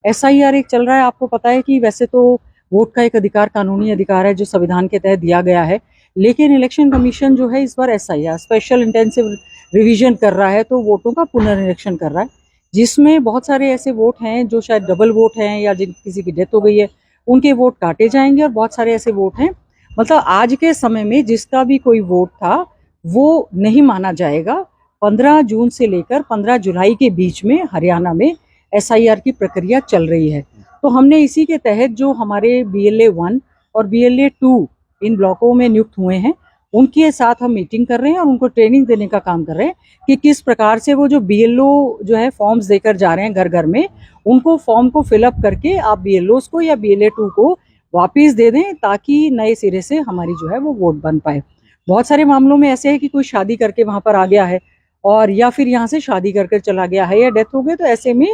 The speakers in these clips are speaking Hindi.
SIR एक चल रहा है, आपको पता है कि वैसे तो वोट का एक अधिकार कानूनी अधिकार है जो संविधान के तहत दिया गया है, लेकिन इलेक्शन कमीशन जो है इस बार SIR स्पेशल इंटेंसिव रिवीजन कर रहा है, तो वोटों का पुनर्निरीक्षण कर रहा है, जिसमें बहुत सारे ऐसे वोट हैं जो शायद डबल वोट हैं या जिन किसी की डेथ हो गई है उनके वोट काटे जाएंगे, और बहुत सारे ऐसे वोट हैं, मतलब आज के समय में जिसका भी कोई वोट था वो नहीं माना जाएगा। 15 जून से लेकर 15 जुलाई के बीच में हरियाणा में SIR की प्रक्रिया चल रही है। तो हमने इसी के तहत जो हमारे BLA 1 और BLA 2 इन ब्लॉकों में नियुक्त हुए हैं उनके साथ हम मीटिंग कर रहे हैं और उनको ट्रेनिंग देने का काम कर रहे हैं कि किस प्रकार से वो जो BLO जो है फॉर्म्स देकर जा रहे हैं घर घर में, उनको फॉर्म को फिलअप करके आप BLOs को या BLA 2 को वापिस दे दें ताकि नए सिरे से हमारी जो है वो वोट बन पाए। बहुत सारे मामलों में ऐसे है कि कोई शादी करके वहां पर आ गया है और या फिर यहाँ से शादी करके चला गया है या डेथ हो गई, तो ऐसे में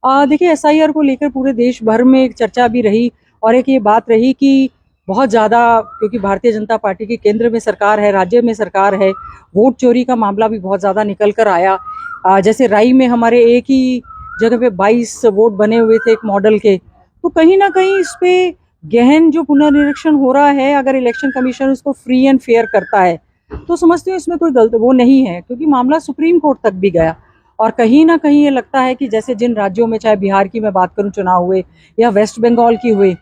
देखिए SIR को लेकर पूरे देश भर में एक चर्चा भी रही और एक ये बात रही कि बहुत ज़्यादा, क्योंकि भारतीय जनता पार्टी की केंद्र में सरकार है, राज्य में सरकार है, वोट चोरी का मामला भी बहुत ज़्यादा निकल कर आया। जैसे राई में हमारे एक ही जगह पे 22 वोट बने हुए थे एक मॉडल के, तो कहीं ना कहीं इस पे गहन जो पुनर्निरीक्षण हो रहा है, अगर इलेक्शन कमीशन उसको फ्री एंड फेयर करता है तो समझते हैं इसमें कोई गलत वो नहीं है, क्योंकि मामला सुप्रीम कोर्ट तक भी गया। और कहीं ना कहीं ये लगता है कि जैसे जिन राज्यों में, चाहे बिहार की मैं बात करूं चुनाव हुए या वेस्ट बंगाल की हुए,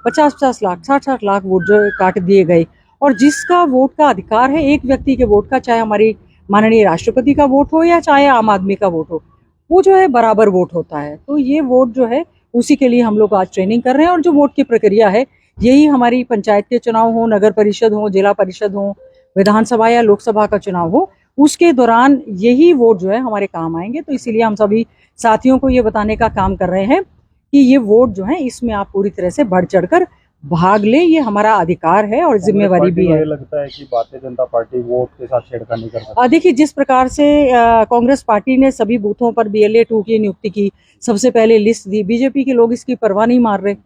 50-50 लाख 60-60 लाख वोट जो काट दिए गए, और जिसका वोट का अधिकार है एक व्यक्ति के वोट का, चाहे हमारी माननीय राष्ट्रपति का वोट हो या चाहे आम आदमी का वोट हो, वो जो है बराबर वोट होता है। तो ये वोट जो है उसी के लिए हम लोग आज ट्रेनिंग कर रहे हैं। और जो वोट की प्रक्रिया है यही हमारी पंचायत के चुनाव हो, नगर परिषद हो, जिला परिषद हो, विधानसभा या लोकसभा का चुनाव हो, उसके दौरान यही वोट जो है हमारे काम आएंगे। तो इसीलिए हम सभी साथियों को ये बताने का काम कर रहे हैं कि ये वोट जो है इसमें आप पूरी तरह से बढ़ चढ़कर भाग ले, ये हमारा अधिकार है और जिम्मेवारी भी है। लगता है कि भारतीय जनता पार्टी वोट के साथ छेड़खानी कर सकती है। देखिए, जिस प्रकार से कांग्रेस पार्टी ने सभी बूथों पर BLA 2 की नियुक्ति की, सबसे पहले लिस्ट दी, बीजेपी के लोग इसकी परवाह नहीं मार रहे।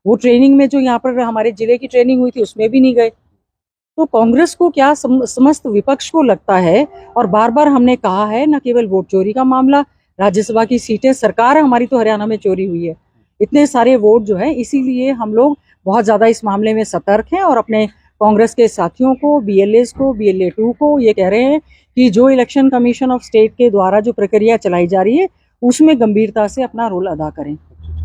वो ट्रेनिंग में जो यहाँ पर हमारे जिले की ट्रेनिंग हुई थी उसमें भी नहीं गए। तो कांग्रेस को क्या, समस्त विपक्ष को लगता है, और बार बार हमने कहा है, न केवल वोट चोरी का मामला, राज्यसभा की सीटें, सरकार हमारी तो हरियाणा में चोरी हुई है, इतने सारे वोट जो है, इसीलिए हम लोग बहुत ज्यादा इस मामले में सतर्क हैं और अपने कांग्रेस के साथियों को, BLAs को, BLA 2 को ये कह रहे हैं कि जो इलेक्शन कमीशन ऑफ स्टेट के द्वारा जो प्रक्रिया चलाई जा रही है उसमें गंभीरता से अपना रोल अदा करें।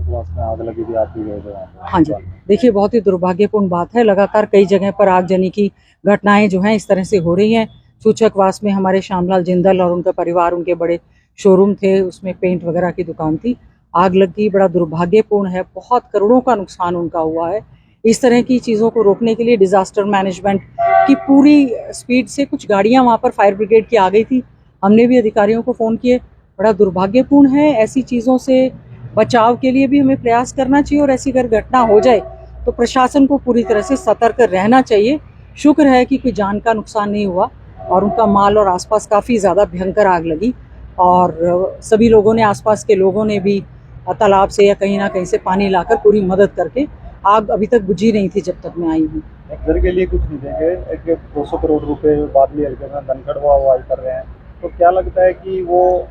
आग लगी थी, आप भी गए थे? हाँ जी, देखिए बहुत ही दुर्भाग्यपूर्ण बात है, लगातार कई जगह पर आगजनी की घटनाएं जो हैं इस तरह से हो रही हैं। सूचकवास में हमारे श्यामलाल जिंदल और उनका परिवार, उनके बड़े शोरूम थे, उसमें पेंट वगैरह की दुकान थी, आग लग गई, बड़ा दुर्भाग्यपूर्ण है, बहुत करोड़ों का नुकसान उनका हुआ है। इस तरह की चीज़ों को रोकने के लिए डिजास्टर मैनेजमेंट की पूरी स्पीड से कुछ गाड़ियां वहाँ पर फायर ब्रिगेड की आ गई थी, हमने भी अधिकारियों को फ़ोन किए। बड़ा दुर्भाग्यपूर्ण है, ऐसी चीज़ों से बचाव के लिए भी हमें प्रयास करना चाहिए, और ऐसी अगर घटना हो जाए तो प्रशासन को पूरी तरह से सतर्क रहना चाहिए। शुक्र है कि कोई जान का नुकसान नहीं हुआ, और उनका माल और आसपास काफ़ी ज़्यादा भयंकर आग लगी, और सभी लोगों ने, आसपास के लोगों ने भी तालाब से या कहीं ना कहीं से पानी लाकर पूरी मदद करके, आग अभी तक बुझी नहीं थी जब तक मैं आई हूँ। घर के लिए कुछ नहीं देंगे, एक 200 करोड़ रुपए बादली हल्के में धनखड़ वाह कर रहे हैं, तो क्या लगता है कि वो?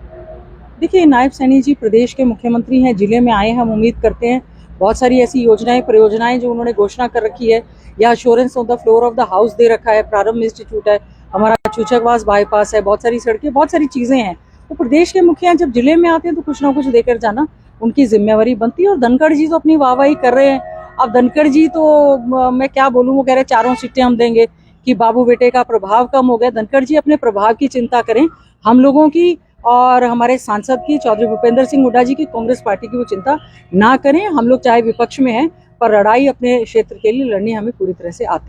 देखिए, नायब सैनी जी प्रदेश के मुख्यमंत्री हैं, जिले में आए हैं, हम उम्मीद करते हैं बहुत सारी ऐसी योजनाएं, परियोजनाएं जो उन्होंने घोषणा कर रखी है, या assurance on the floor of the house दे रखा है, प्रारंभ इंस्टीट्यूट है, हमारा चूचकवास बाईपास है, बहुत सारी सड़कें, बहुत सारी चीजें हैं। तो प्रदेश के मुखिया जब जिले में आते हैं तो कुछ ना कुछ देकर जाना उनकी जिम्मेवारी बनती है। और धनखड़ जी तो अपनी वाहवाही कर रहे हैं। अब धनखड़ जी तो मैं क्या बोलूँ, वो कह रहे 4 सीटें हम देंगे, कि बाबू बेटे का प्रभाव कम हो गया। धनखड़ जी अपने प्रभाव की चिंता करें, हम लोगों की और हमारे सांसद की, चौधरी भूपेंद्र सिंह हुड्डा जी की, कांग्रेस पार्टी की वो चिंता ना करें। हम लोग चाहे विपक्ष में हैं, पर लड़ाई अपने क्षेत्र के लिए लड़नी हमें पूरी तरह से आती है।